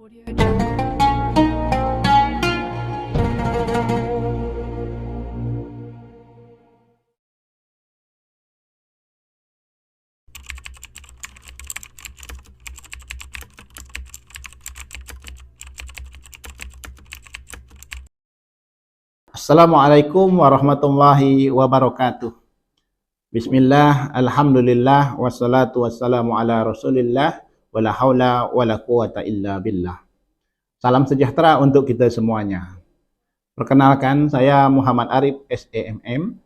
Audio Jungle. Assalamualaikum warahmatullahi wabarakatuh. Bismillah, alhamdulillah, wassalatu wassalamu ala rasulillah, wala haula wala quwata illa billah. Salam sejahtera untuk kita semuanya. Perkenalkan, saya Muhammad Arif, SEMM,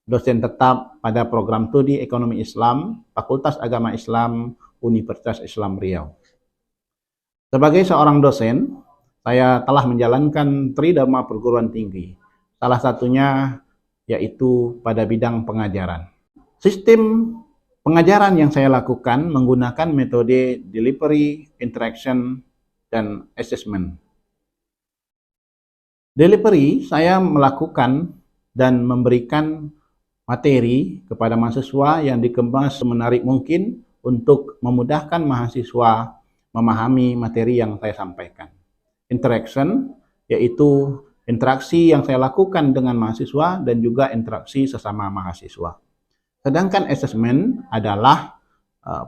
dosen tetap pada program Studi Ekonomi Islam, Fakultas Agama Islam, Universitas Islam Riau. Sebagai seorang dosen, saya telah menjalankan tridharma perguruan tinggi. Salah satunya yaitu pada bidang pengajaran. Sistem pengajaran yang saya lakukan menggunakan metode delivery, interaction, dan assessment. Delivery, saya melakukan dan memberikan materi kepada mahasiswa yang dikemas semenarik mungkin untuk memudahkan mahasiswa memahami materi yang saya sampaikan. Interaction, yaitu interaksi yang saya lakukan dengan mahasiswa dan juga interaksi sesama mahasiswa. Sedangkan assessment adalah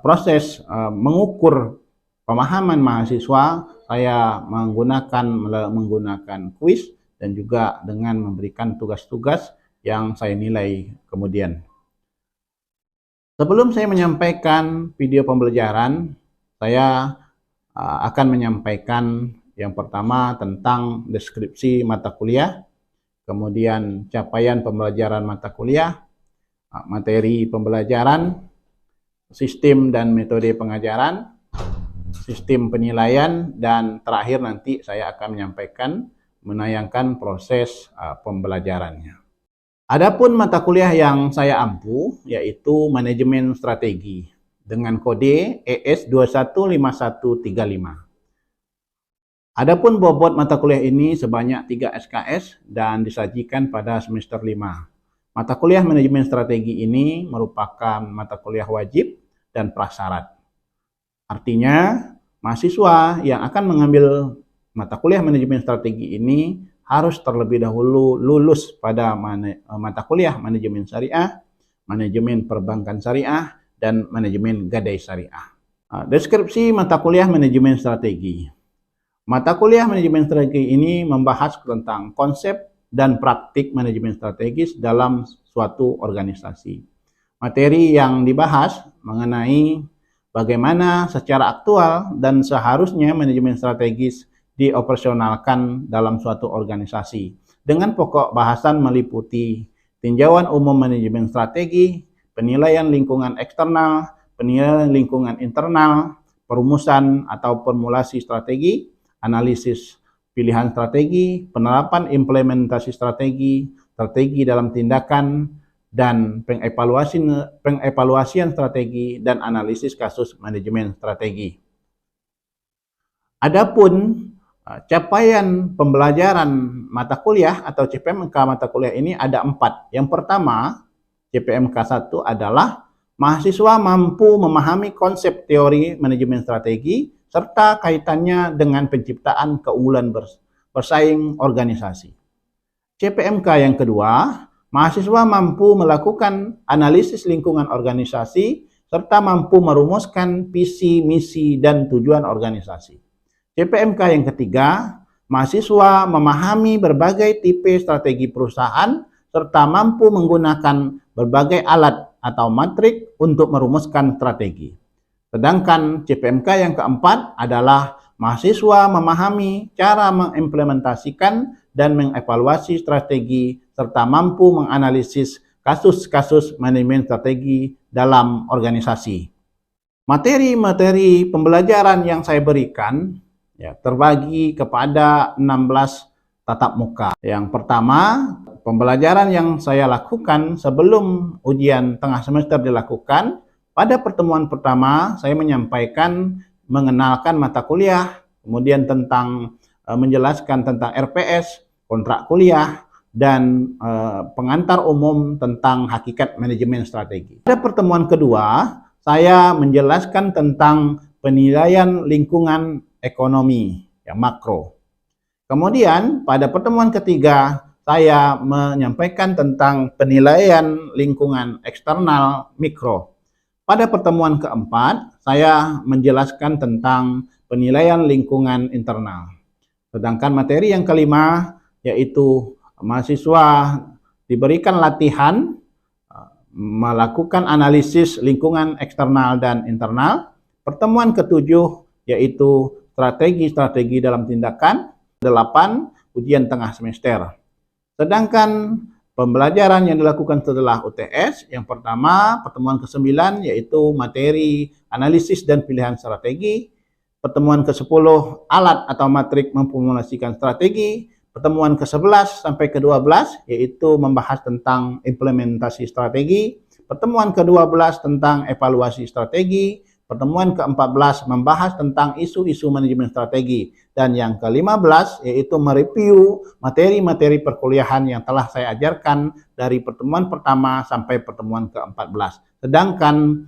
proses mengukur pemahaman mahasiswa. Saya menggunakan kuis dan juga dengan memberikan tugas-tugas yang saya nilai kemudian. Sebelum saya menyampaikan video pembelajaran, saya akan menyampaikan yang pertama tentang deskripsi mata kuliah, kemudian capaian pembelajaran mata kuliah, materi pembelajaran, sistem dan metode pengajaran, sistem penilaian, dan terakhir nanti saya akan menayangkan proses pembelajarannya. Adapun mata kuliah yang saya ampu yaitu manajemen strategi dengan kode ES 215135. Adapun bobot mata kuliah ini sebanyak 3 SKS dan disajikan pada semester 5. Mata kuliah manajemen strategi ini merupakan mata kuliah wajib dan prasyarat. Artinya, mahasiswa yang akan mengambil mata kuliah manajemen strategi ini harus terlebih dahulu lulus pada mata kuliah manajemen syariah, manajemen perbankan syariah, dan manajemen gadai syariah. Deskripsi mata kuliah manajemen strategi. Mata kuliah manajemen strategi ini membahas tentang konsep dan praktik manajemen strategis dalam suatu organisasi. Materi yang dibahas mengenai bagaimana secara aktual dan seharusnya manajemen strategis dioperasionalkan dalam suatu organisasi. Dengan pokok bahasan meliputi tinjauan umum manajemen strategi, penilaian lingkungan eksternal, penilaian lingkungan internal, perumusan atau formulasi strategi, analisis pilihan strategi, penerapan implementasi strategi, strategi dalam tindakan, dan pengevaluasian strategi, dan analisis kasus manajemen strategi. Adapun capaian pembelajaran mata kuliah atau CPMK mata kuliah ini ada 4. Yang pertama, CPMK 1 adalah mahasiswa mampu memahami konsep teori manajemen strategi serta kaitannya dengan penciptaan keunggulan bersaing organisasi. CPMK yang kedua, mahasiswa mampu melakukan analisis lingkungan organisasi serta mampu merumuskan visi, misi, dan tujuan organisasi. CPMK yang ketiga, mahasiswa memahami berbagai tipe strategi perusahaan serta mampu menggunakan berbagai alat atau matrik untuk merumuskan strategi. Sedangkan CPMK yang keempat adalah mahasiswa memahami cara mengimplementasikan dan mengevaluasi strategi serta mampu menganalisis kasus-kasus manajemen strategi dalam organisasi. Materi-materi pembelajaran yang saya berikan terbagi kepada 16 tatap muka. Yang pertama, pembelajaran yang saya lakukan sebelum ujian tengah semester dilakukan. Pada pertemuan pertama, saya mengenalkan mata kuliah, kemudian menjelaskan tentang RPS, kontrak kuliah, dan pengantar umum tentang hakikat manajemen strategi. Pada pertemuan kedua, saya menjelaskan tentang penilaian lingkungan ekonomi yang makro. Kemudian pada pertemuan ketiga saya menyampaikan tentang penilaian lingkungan eksternal mikro. Pada pertemuan keempat saya menjelaskan tentang penilaian lingkungan internal. Sedangkan materi yang kelima yaitu mahasiswa diberikan latihan melakukan analisis lingkungan eksternal dan internal. Pertemuan ketujuh yaitu strategi-strategi dalam tindakan. 8. Ujian tengah semester. Sedangkan pembelajaran yang dilakukan setelah UTS, yang pertama pertemuan ke-9 yaitu materi analisis dan pilihan strategi. Pertemuan ke-10 alat atau matrik memformulasikan strategi. Pertemuan ke-11 sampai ke-12 yaitu membahas tentang implementasi strategi. Pertemuan ke-12 tentang evaluasi strategi. Pertemuan ke-14 membahas tentang isu-isu manajemen strategi. Dan yang ke-15 yaitu mereview materi-materi perkuliahan yang telah saya ajarkan dari pertemuan pertama sampai pertemuan ke-14. Sedangkan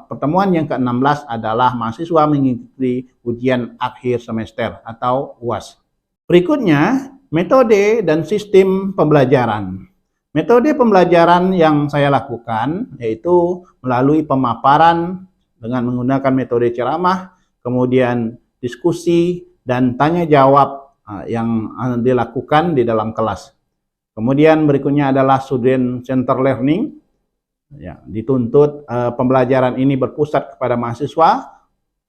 pertemuan yang ke-16 adalah mahasiswa mengikuti ujian akhir semester atau UAS. Berikutnya, metode dan sistem pembelajaran. Metode pembelajaran yang saya lakukan yaitu melalui pemaparan dengan menggunakan metode ceramah, kemudian diskusi dan tanya jawab yang dilakukan di dalam kelas. Kemudian berikutnya adalah student center learning. Ya, dituntut pembelajaran ini berpusat kepada mahasiswa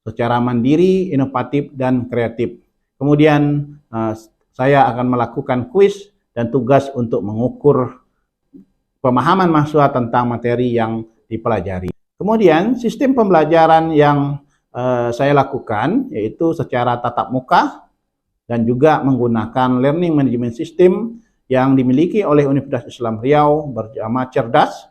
secara mandiri, inovatif dan kreatif. Kemudian saya akan melakukan kuis dan tugas untuk mengukur pemahaman mahasiswa tentang materi yang dipelajari. Kemudian sistem pembelajaran yang saya lakukan yaitu secara tatap muka dan juga menggunakan learning management system yang dimiliki oleh Universitas Islam Riau bernama Cerdas.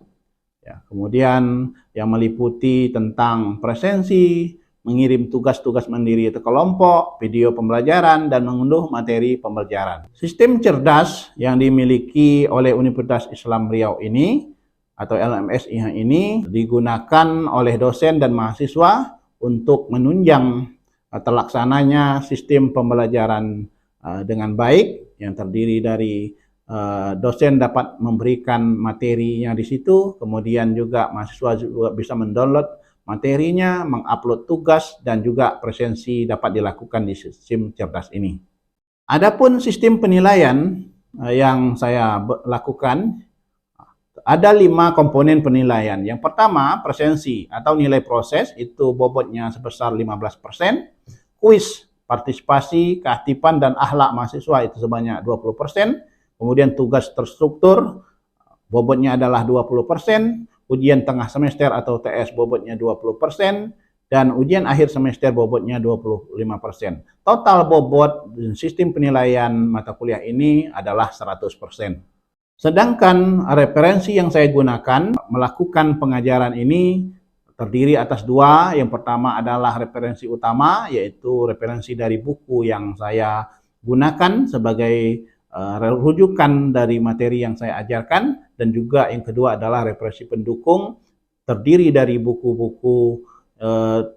Ya, kemudian yang meliputi tentang presensi, mengirim tugas-tugas mandiri ke kelompok, video pembelajaran, dan mengunduh materi pembelajaran. Sistem Cerdas yang dimiliki oleh Universitas Islam Riau ini atau LMSI ini digunakan oleh dosen dan mahasiswa untuk menunjang terlaksananya sistem pembelajaran dengan baik yang terdiri dari dosen dapat memberikan materinya di situ, kemudian juga mahasiswa juga bisa mendownload materinya, mengupload tugas, dan juga presensi dapat dilakukan di sistem Cerdas ini. Adapun sistem penilaian yang saya lakukan, ada 5 komponen penilaian. Yang pertama, presensi atau nilai proses, itu bobotnya sebesar 15%. Kuis, partisipasi, keaktifan, dan akhlak mahasiswa itu sebanyak 20%. Kemudian tugas terstruktur, bobotnya adalah 20%. Ujian tengah semester atau TS bobotnya 20%. Dan ujian akhir semester bobotnya 25%. Total bobot sistem penilaian mata kuliah ini adalah 100%. Sedangkan referensi yang saya gunakan melakukan pengajaran ini terdiri atas 2. Yang pertama adalah referensi utama, yaitu referensi dari buku yang saya gunakan sebagai rujukan dari materi yang saya ajarkan. Dan juga yang kedua adalah referensi pendukung, terdiri dari buku-buku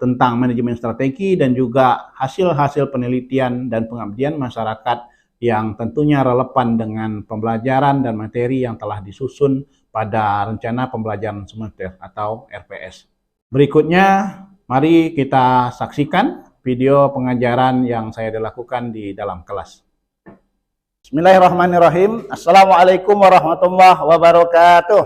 tentang manajemen strategi dan juga hasil-hasil penelitian dan pengabdian masyarakat yang tentunya relevan dengan pembelajaran dan materi yang telah disusun pada rencana pembelajaran semester atau RPS. Berikutnya, mari kita saksikan video pengajaran yang saya lakukan di dalam kelas. Bismillahirrahmanirrahim. Assalamualaikum warahmatullahi wabarakatuh.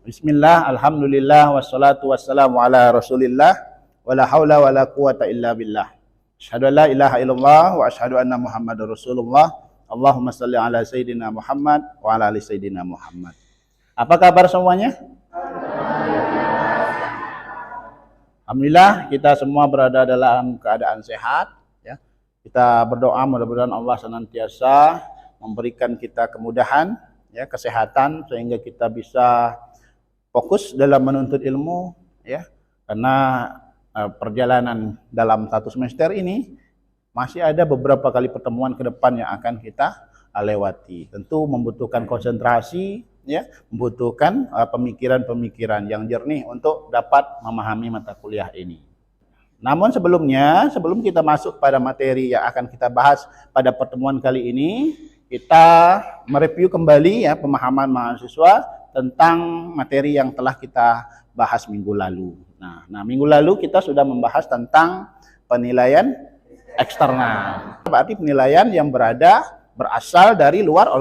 Bismillah, alhamdulillah, wassalatu wassalamu ala rasulillah. Wala haula wala quwata illa billah. Asyhadu an la ilaha illallah wa asyhadu anna Muhammadar Rasulullah. Allahumma shalli ala sayyidina Muhammad wa ala ali sayyidina Muhammad. Apa kabar semuanya? Alhamdulillah kita semua berada dalam keadaan sehat ya. Kita berdoa mudah-mudahan Allah senantiasa memberikan kita kemudahan ya, kesehatan sehingga kita bisa fokus dalam menuntut ilmu ya. Karena perjalanan dalam 1 semester ini masih ada beberapa kali pertemuan ke depan yang akan kita lewati. Tentu membutuhkan konsentrasi ya, membutuhkan pemikiran-pemikiran yang jernih untuk dapat memahami mata kuliah ini. Namun sebelumnya, sebelum kita masuk pada materi yang akan kita bahas pada pertemuan kali ini, kita mereview kembali ya pemahaman mahasiswa tentang materi yang telah kita bahas minggu lalu. Nah, minggu lalu kita sudah membahas tentang penilaian eksternal. Berarti penilaian yang berasal dari luar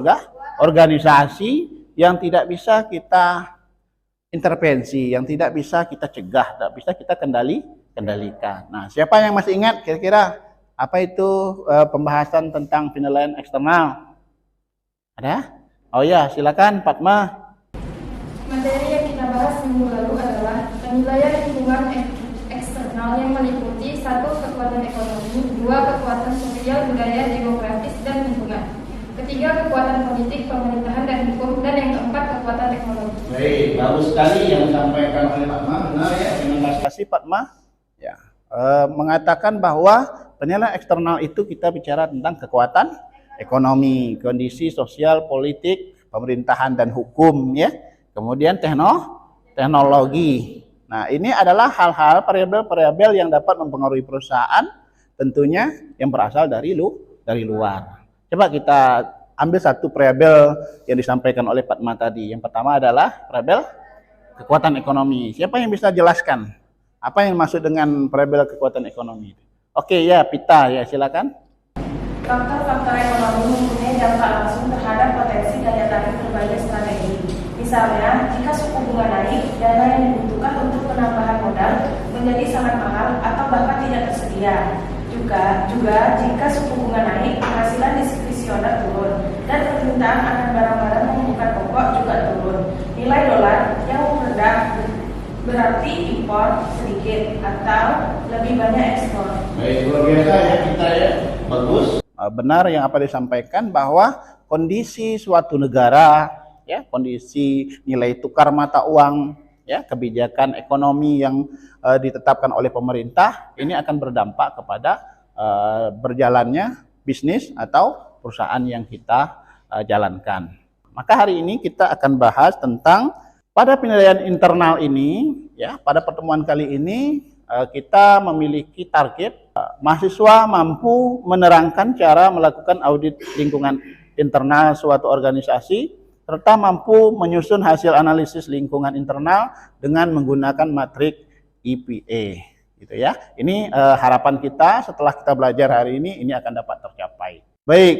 organisasi yang tidak bisa kita intervensi, yang tidak bisa kita cegah, tidak bisa kita kendalikan. Nah, siapa yang masih ingat kira-kira apa itu pembahasan tentang penilaian eksternal? Ada? Oh ya, silakan Fatma. Materi yang kita bahas minggu lalu adalah penilaian lingkungan eksternal yang meliputi 1. Kekuatan ekonomi, 2. Kekuatan sosial, budaya, demografis, dan lingkungan. 3. Kekuatan politik, pemerintahan, dan hukum, dan yang keempat kekuatan teknologi. Baik, bagus sekali yang disampaikan oleh Fatma. Benar ya, terima kasih Fatma. Ya, mengatakan bahwa penilaian eksternal itu kita bicara tentang kekuatan ekonomi, kondisi sosial, politik, pemerintahan dan hukum ya. Kemudian teknologi. Nah, ini adalah hal-hal variabel-variabel yang dapat mempengaruhi perusahaan tentunya yang berasal dari luar. Coba kita ambil satu variabel yang disampaikan oleh Fatma tadi. Yang pertama adalah variabel kekuatan ekonomi. Siapa yang bisa jelaskan apa yang maksud dengan variabel kekuatan ekonomi? Oke ya, Pita ya, silakan. Faktor-faktor ekonomi mempunyai dampak langsung terhadap potensi daya tarik berbagai strategi. Misalnya, jika suku bunga naik, dana yang dibutuhkan untuk penambahan modal menjadi sangat mahal atau bahkan tidak tersedia. Juga jika suku bunga naik, penghasilan diskresioner turun dan permintaan akan barang-barang kebutuhan pokok juga turun. Nilai dolar yang rendah berarti impor sedikit atau lebih banyak ekspor. Baik, luar biasa ya kita ya. Bagus. Benar yang apa disampaikan bahwa kondisi suatu negara ya, kondisi nilai tukar mata uang ya, kebijakan ekonomi yang ditetapkan oleh pemerintah ini akan berdampak kepada berjalannya bisnis atau perusahaan yang kita jalankan. Maka hari ini kita akan bahas tentang pada penilaian internal ini ya, pada pertemuan kali ini kita memiliki target mahasiswa mampu menerangkan cara melakukan audit lingkungan internal suatu organisasi serta mampu menyusun hasil analisis lingkungan internal dengan menggunakan matrik EPA gitu ya. Ini harapan kita setelah kita belajar hari ini akan dapat tercapai. Baik,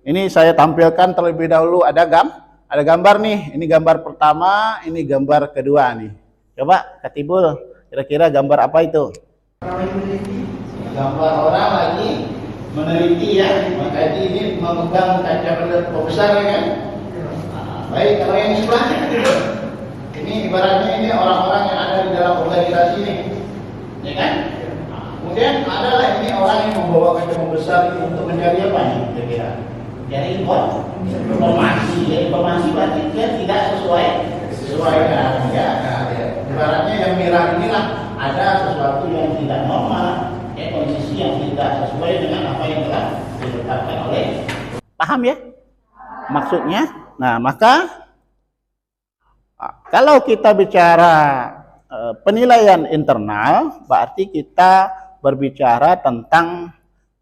ini saya tampilkan terlebih dahulu ada gambar nih. Ini gambar pertama, ini gambar kedua nih. Coba Katibul, kira-kira gambar apa itu? Gambar orang lagi meneliti ya, maka ini memegang kaca besar ya kan? Baik, kalau yang sebelahnya ini ibaratnya ini orang-orang yang ada di dalam organisasi ini, ya kan? Kemudian adalah ini orang yang membawa kaca besar untuk mencari apa nih kira-kira? Mencari informasi. Ya, informasi berarti dia tidak sesuai dengan ya. Ibaratnya yang merah inilah ada sesuatu yang tidak normal, ya, kondisi yang tidak sesuai dengan apa yang telah ditetapkan oleh. Paham ya maksudnya? Nah, maka kalau kita bicara penilaian internal, berarti kita berbicara tentang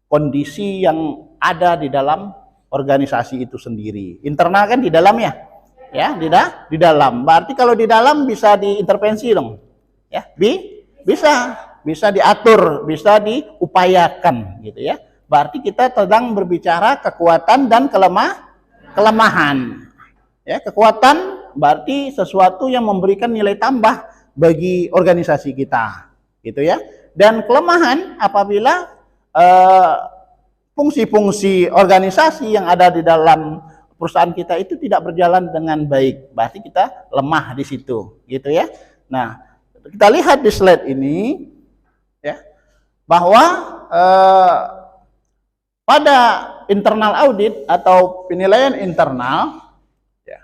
kondisi yang ada di dalam organisasi itu sendiri. Internal kan di dalam ya, di dalam. Berarti kalau di dalam bisa diintervensi dong, ya, bisa diatur, bisa diupayakan, gitu ya. Berarti kita sedang berbicara kekuatan dan kelemahan. Ya, kekuatan berarti sesuatu yang memberikan nilai tambah bagi organisasi kita, gitu ya. Dan kelemahan apabila fungsi-fungsi organisasi yang ada di dalam perusahaan kita itu tidak berjalan dengan baik, berarti kita lemah di situ, gitu ya. Nah, kita lihat di slide ini, ya, bahwa pada internal audit atau penilaian internal, ya,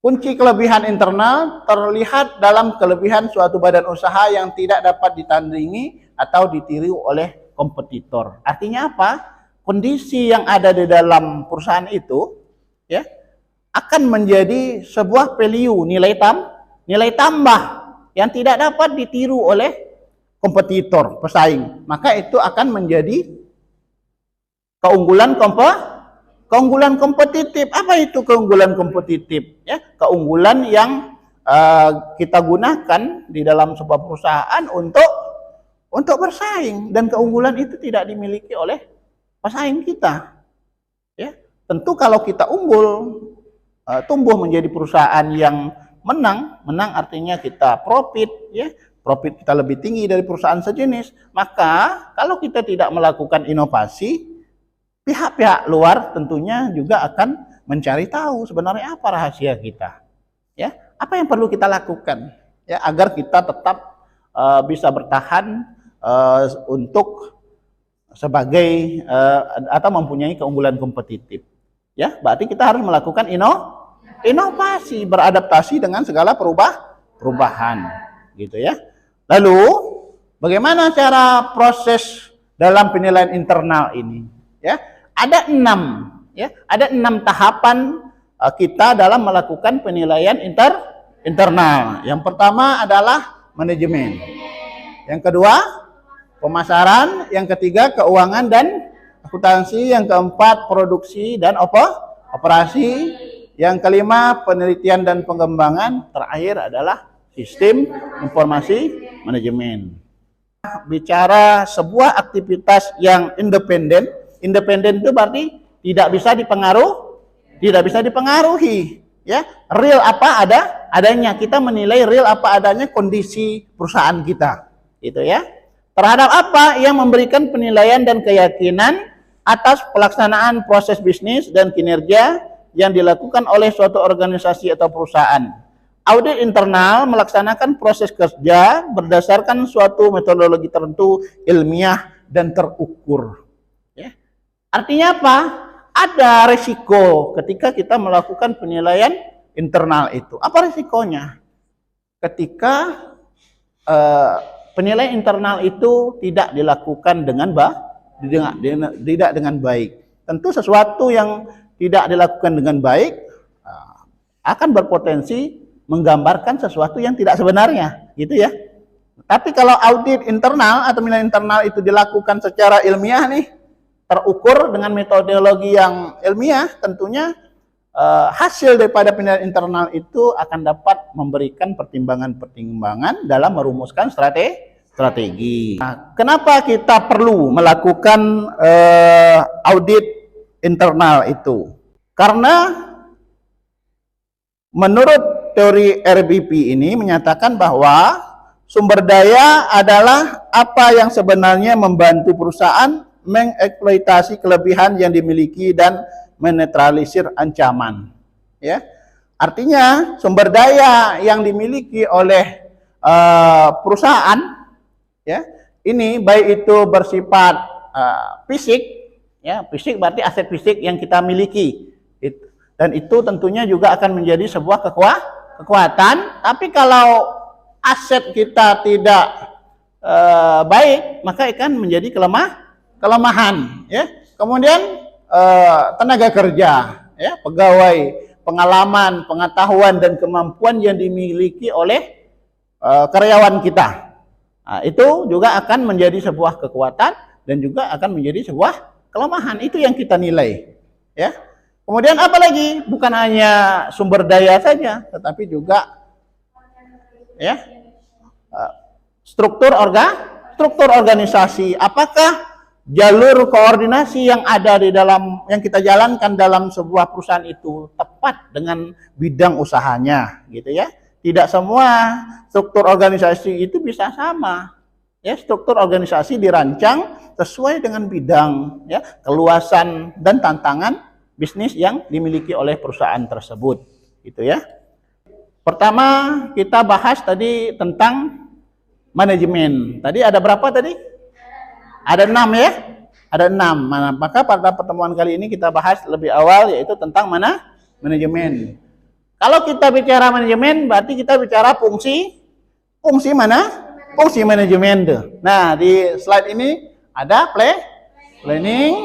kunci kelebihan internal terlihat dalam kelebihan suatu badan usaha yang tidak dapat ditandingi atau ditiru oleh kompetitor. Artinya apa? Kondisi yang ada di dalam perusahaan itu, ya, akan menjadi sebuah value, nilai tambah yang tidak dapat ditiru oleh kompetitor, pesaing. Maka itu akan menjadi keunggulan kompetitif. Apa itu keunggulan kompetitif? Ya, keunggulan yang kita gunakan di dalam sebuah perusahaan untuk bersaing, dan keunggulan itu tidak dimiliki oleh pesaing kita. Ya, tentu kalau kita unggul, tumbuh menjadi perusahaan yang menang artinya kita profit, ya, profit kita lebih tinggi dari perusahaan sejenis. Maka kalau kita tidak melakukan inovasi, pihak-pihak luar tentunya juga akan mencari tahu sebenarnya apa rahasia kita, ya, apa yang perlu kita lakukan, ya, agar kita tetap bisa bertahan untuk sebagai atau mempunyai keunggulan kompetitif. Ya, berarti kita harus melakukan inovasi, beradaptasi dengan segala perubahan, gitu ya. Lalu, bagaimana cara proses dalam penilaian internal ini? Ya, ada 6 tahapan kita dalam melakukan penilaian internal. Yang pertama adalah manajemen. Yang kedua, pemasaran. Yang ketiga, keuangan dan akuntansi. Yang keempat, produksi dan operasi. Yang kelima, penelitian dan pengembangan. Terakhir adalah sistem informasi manajemen. Bicara sebuah aktivitas yang independen itu berarti tidak bisa dipengaruhi, ya. Real apa adanya. Kita menilai real apa adanya kondisi perusahaan kita, gitu ya. Terhadap apa yang memberikan penilaian dan keyakinan atas pelaksanaan proses bisnis dan kinerja yang dilakukan oleh suatu organisasi atau perusahaan. Audit internal melaksanakan proses kerja berdasarkan suatu metodologi tertentu, ilmiah dan terukur. Ya. Artinya apa? Ada resiko ketika kita melakukan penilaian internal itu. Apa resikonya? Ketika penilaian internal itu tidak dilakukan dengan baik. Tentu sesuatu yang tidak dilakukan dengan baik akan berpotensi menggambarkan sesuatu yang tidak sebenarnya, gitu ya. Tapi kalau audit internal atau penilaian internal itu dilakukan secara ilmiah nih, terukur dengan metodologi yang ilmiah, tentunya hasil daripada penilaian internal itu akan dapat memberikan pertimbangan-pertimbangan dalam merumuskan strategi. Nah, kenapa kita perlu melakukan audit internal itu? Karena menurut teori RBP ini menyatakan bahwa sumber daya adalah apa yang sebenarnya membantu perusahaan mengeksploitasi kelebihan yang dimiliki dan menetralisir ancaman. Ya, artinya sumber daya yang dimiliki oleh perusahaan, ya, ini baik itu bersifat fisik, ya, fisik berarti aset fisik yang kita miliki, dan itu tentunya juga akan menjadi sebuah kekuatan. Tapi kalau aset kita tidak baik, maka akan menjadi kelemahan, ya. Kemudian tenaga kerja, ya, pegawai, pengalaman, pengetahuan dan kemampuan yang dimiliki oleh karyawan kita, nah, itu juga akan menjadi sebuah kekuatan dan juga akan menjadi sebuah kelemahan. Itu yang kita nilai, ya. Kemudian apa lagi? Bukan hanya sumber daya saja, tetapi juga, ya, struktur organisasi. Apakah jalur koordinasi yang ada di dalam yang kita jalankan dalam sebuah perusahaan itu tepat dengan bidang usahanya, gitu ya. Tidak semua struktur organisasi itu bisa sama. Ya, struktur organisasi dirancang sesuai dengan bidang, ya, keluasan dan tantangan bisnis yang dimiliki oleh perusahaan tersebut, gitu ya. Pertama kita bahas tadi tentang manajemen. Tadi ada berapa tadi? Ada 6, ya. Ada 6. Maka pada pertemuan kali ini kita bahas lebih awal, yaitu tentang manajemen. Kalau kita bicara manajemen, berarti kita bicara fungsi mana? Fungsi manajemen tuh. Nah, di slide ini ada planning,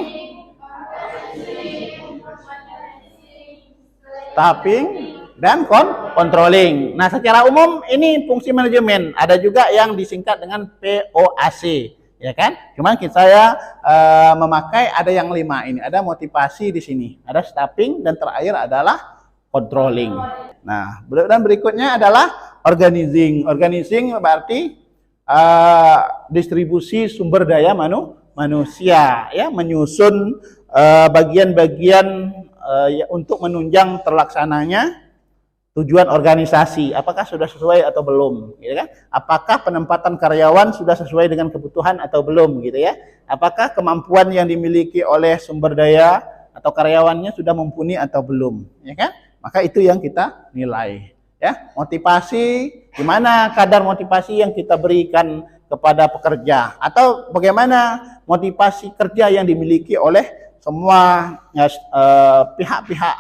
staffing, dan controlling. Nah, secara umum ini fungsi manajemen. Ada juga yang disingkat dengan POAC, ya kan? Cuman saya memakai ada yang 5 ini. Ada motivasi di sini, ada staffing, dan terakhir adalah controlling. Nah, dan berikutnya adalah organizing. Organizing berarti distribusi sumber daya manusia, ya, menyusun bagian-bagian untuk menunjang terlaksananya tujuan organisasi. Apakah sudah sesuai atau belum, gitu kan? Apakah penempatan karyawan sudah sesuai dengan kebutuhan atau belum, gitu ya? Apakah kemampuan yang dimiliki oleh sumber daya atau karyawannya sudah mumpuni atau belum, ya kan? Maka itu yang kita nilai, ya. Motivasi, gimana kadar motivasi yang kita berikan kepada pekerja, atau bagaimana motivasi kerja yang dimiliki oleh semua pihak-pihak,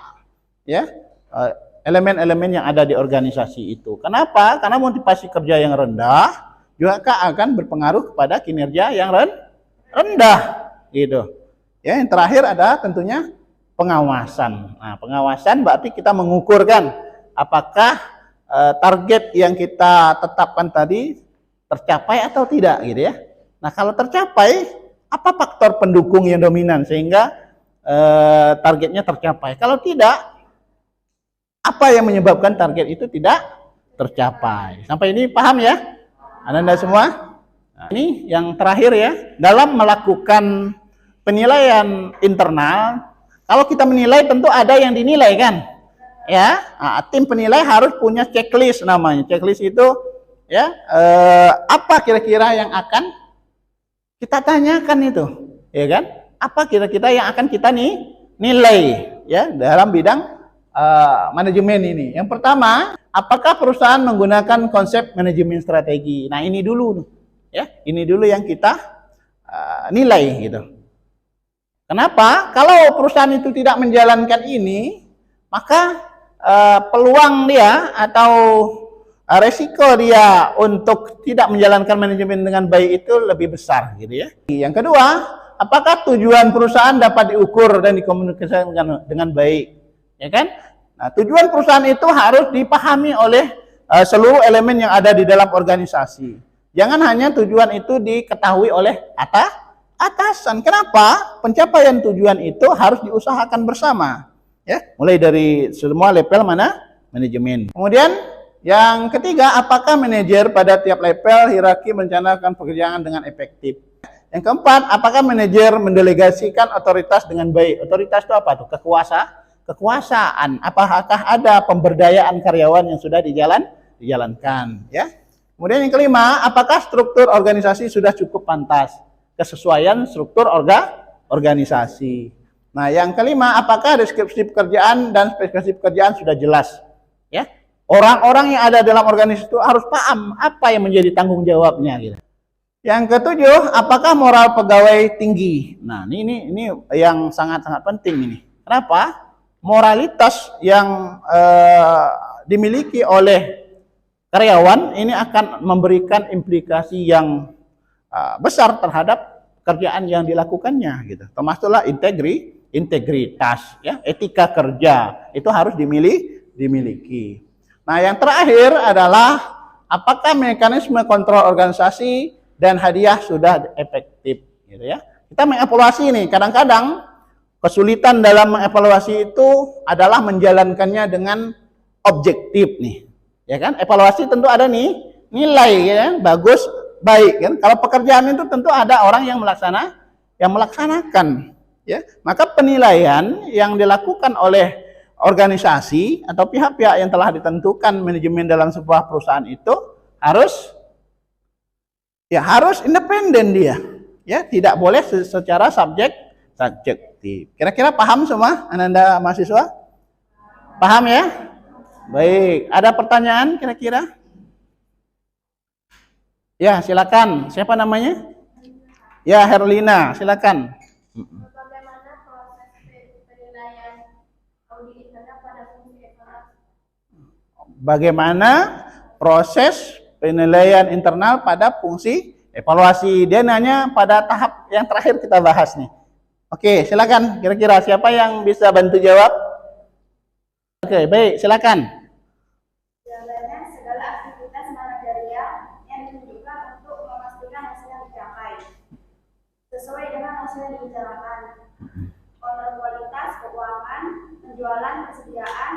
ya, elemen-elemen yang ada di organisasi itu. Kenapa? Karena motivasi kerja yang rendah juga akan berpengaruh kepada kinerja yang rendah, gitu. Ya, yang terakhir ada tentunya pengawasan. Nah, pengawasan berarti kita mengukurkan apakah target yang kita tetapkan tadi tercapai atau tidak, gitu ya. Nah, kalau tercapai, apa faktor pendukung yang dominan sehingga targetnya tercapai? Kalau tidak, apa yang menyebabkan target itu tidak tercapai? Sampai ini paham ya, Anda semua? Nah, ini yang terakhir ya, dalam melakukan penilaian internal, kalau kita menilai tentu ada yang dinilai kan, ya. Nah, tim penilai harus punya checklist namanya. Checklist itu ya, apa kira-kira yang akan kita tanyakan itu, ya kan? Apa kira-kira yang akan kita nilai ya dalam bidang manajemen ini. Yang pertama, apakah perusahaan menggunakan konsep manajemen strategi? Nah, ini dulu, ya, ini dulu yang kita nilai, gitu. Kenapa? Kalau perusahaan itu tidak menjalankan ini, maka peluang dia atau resiko dia untuk tidak menjalankan manajemen dengan baik itu lebih besar, gitu ya. Yang kedua, apakah tujuan perusahaan dapat diukur dan dikomunikasikan dengan baik, ya kan? Nah, tujuan perusahaan itu harus dipahami oleh seluruh elemen yang ada di dalam organisasi. Jangan hanya tujuan itu diketahui oleh atasan. Kenapa? Pencapaian tujuan itu harus diusahakan bersama, ya. Mulai dari semua level manajemen. Kemudian yang ketiga, apakah manajer pada tiap level hierarki merencanakan pekerjaan dengan efektif? Yang keempat, apakah manajer mendelegasikan otoritas dengan baik? Otoritas itu apa tuh? Kekuasaan. Apakah ada pemberdayaan karyawan yang sudah dijalankan, ya? Kemudian yang kelima, apakah struktur organisasi sudah cukup pantas? Kesesuaian struktur organisasi. Nah, yang kelima, apakah deskripsi pekerjaan dan spesifikasi pekerjaan sudah jelas, ya? Orang-orang yang ada dalam organisasi itu harus paham apa yang menjadi tanggung jawabnya, gitu. Yang ketujuh, apakah moral pegawai tinggi? Nah, ini yang sangat-sangat penting ini. Kenapa? Moralitas yang dimiliki oleh karyawan ini akan memberikan implikasi yang besar terhadap pekerjaan yang dilakukannya, gitu. Termasuklah integritas, ya, etika kerja itu harus dimiliki. Nah, yang terakhir adalah apakah mekanisme kontrol organisasi dan hadiah sudah efektif, gitu ya. Kita mengevaluasi nih, kadang-kadang kesulitan dalam mengevaluasi itu adalah menjalankannya dengan objektif nih, ya kan? Evaluasi tentu ada nih nilai, ya, bagus, baik, kan? Kalau pekerjaan itu tentu ada orang yang melaksanakan, ya. Maka penilaian yang dilakukan oleh organisasi atau pihak-pihak yang telah ditentukan manajemen dalam sebuah perusahaan itu harus independen dia, ya, tidak boleh secara subjektif. Kira-kira paham semua Anda mahasiswa? Paham ya? Baik, ada pertanyaan kira-kira? Ya, silakan. Siapa namanya? Ya, Herlina, silakan. Bagaimana proses penilaian audit internal pada fungsi evaluasi? Bagaimana proses penilaian internal pada fungsi evaluasi? Dia nanya pada tahap yang terakhir kita bahas nih. Oke, silakan. Kira-kira siapa yang bisa bantu jawab? Oke, baik, silakan. Jalannya segala aktivitas manajerial yang ditunjukkan untuk memastikan hasil yang dicapai sesuai dengan hasil yang dibicarakan. Kontrol kualitas keuangan, penjualan, kesediaan,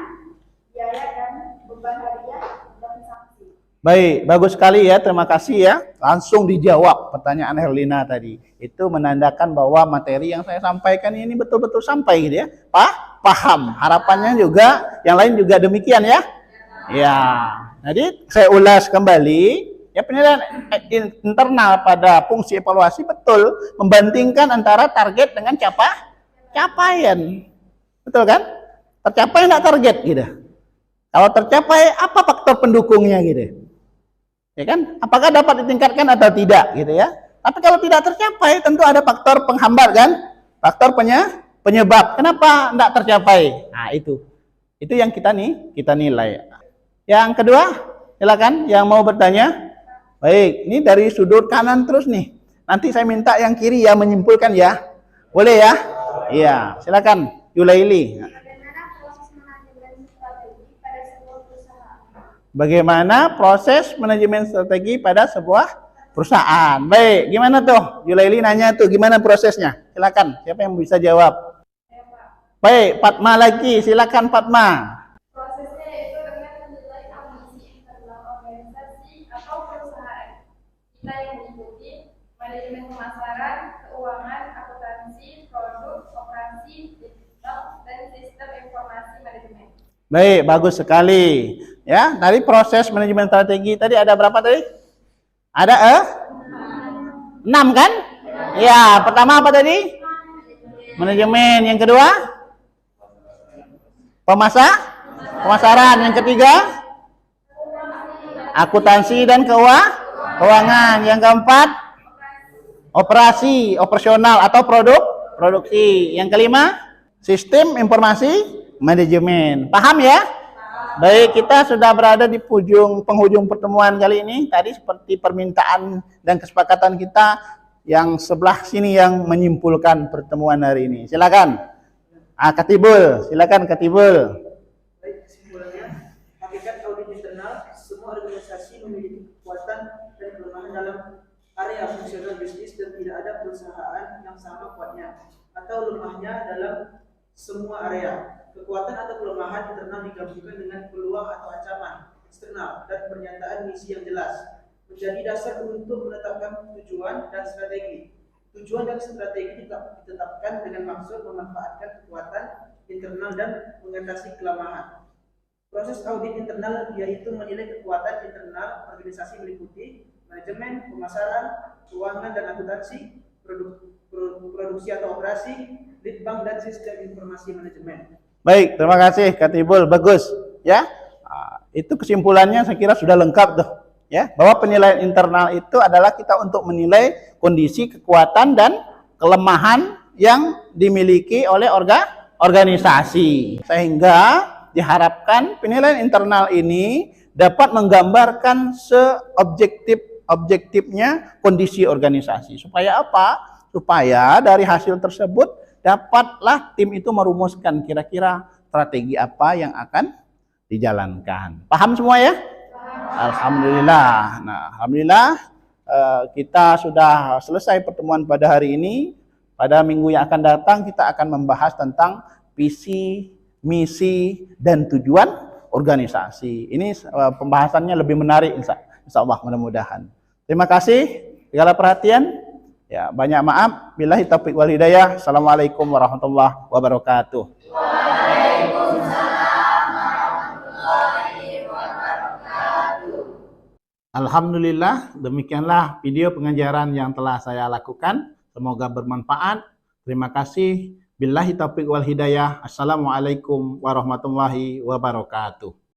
biaya dan beban harian dan sanksi. Baik, bagus sekali ya, terima kasih ya. Langsung dijawab pertanyaan Herlina tadi. Itu menandakan bahwa materi yang saya sampaikan ini betul-betul sampai gitu ya. Paham. Harapannya juga, yang lain juga demikian ya. Ya, jadi saya ulas kembali. Ya, penilaian internal pada fungsi evaluasi betul membandingkan antara target dengan capaian. Betul kan? Tercapai enggak target gitu. Kalau tercapai, apa faktor pendukungnya gitu? Ya kan? Apakah dapat ditingkatkan atau tidak gitu ya? Tapi kalau tidak tercapai, tentu ada faktor penghambat kan? Faktor penyebab. Kenapa enggak tercapai? Nah, itu yang kita nilai. Yang kedua, silakan yang mau bertanya. Baik, ini dari sudut kanan terus nih. Nanti saya minta yang kiri ya menyimpulkan ya. Boleh ya? Iya, silakan Yulaili. Bagaimana proses manajemen strategi pada sebuah perusahaan? Baik, gimana tuh? Yulaili nanya tuh, gimana prosesnya? Silakan, siapa yang bisa jawab? Baik, Fatma lagi, silakan Fatma. Prosesnya itu dengan menilai ambisi internal organisasi atau perusahaan. Kita yang diikuti manajemen pemasaran, keuangan, akuntansi, produk, operasi, digital, dan sistem informasi manajemen. Baik, bagus sekali. Ya, dari proses manajemen strategi tadi ada berapa tadi? Ada 6 kan? Ya, pertama apa tadi? Manajemen. Yang kedua? Pemasaran. Yang ketiga? Akuntansi dan keuangan. Yang keempat? Operasional atau produksi. Yang kelima? Sistem informasi manajemen. Paham ya? Baik, kita sudah berada di penghujung pertemuan kali ini. Tadi seperti permintaan dan kesepakatan kita, yang sebelah sini yang menyimpulkan pertemuan hari ini. Silakan. Katibul, silakan Katibul. Baik, kesimpulannya, hakikat audit internal, semua organisasi memiliki kekuatan dan kelemahan dalam area fungsional bisnis dan tidak ada perusahaan yang sama kuatnya atau lemahnya dalam semua area. Kekuatan atau kelemahan internal digabungkan dengan peluang atau ancaman eksternal dan pernyataan misi yang jelas menjadi dasar untuk menetapkan tujuan dan strategi. Tujuan dan strategi ditetapkan dengan maksud memanfaatkan kekuatan internal dan mengatasi kelemahan. Proses audit internal yaitu menilai kekuatan internal organisasi meliputi manajemen, pemasaran, keuangan dan akuntansi, produksi atau operasi, litbang dan sistem informasi manajemen. Baik, terima kasih Katibul, bagus ya. Itu kesimpulannya saya kira sudah lengkap tuh ya, bahwa penilaian internal itu adalah kita untuk menilai kondisi kekuatan dan kelemahan yang dimiliki oleh organisasi, sehingga diharapkan penilaian internal ini dapat menggambarkan seobjektifnya kondisi organisasi. Supaya apa? Supaya dari hasil tersebut dapatlah tim itu merumuskan kira-kira strategi apa yang akan dijalankan. Paham semua ya? Alhamdulillah. Nah, alhamdulillah kita sudah selesai pertemuan pada hari ini. Pada minggu yang akan datang kita akan membahas tentang visi, misi, dan tujuan organisasi. Ini pembahasannya lebih menarik insya Allah, mudah-mudahan. Terima kasih segala perhatian. Ya, banyak maaf. Billahi taufiq wal hidayah. Assalamualaikum warahmatullahi wabarakatuh. Alhamdulillah, demikianlah video pengajaran yang telah saya lakukan. Semoga bermanfaat. Terima kasih. Billahi taufiq wal hidayah. Assalamualaikum warahmatullahi wabarakatuh.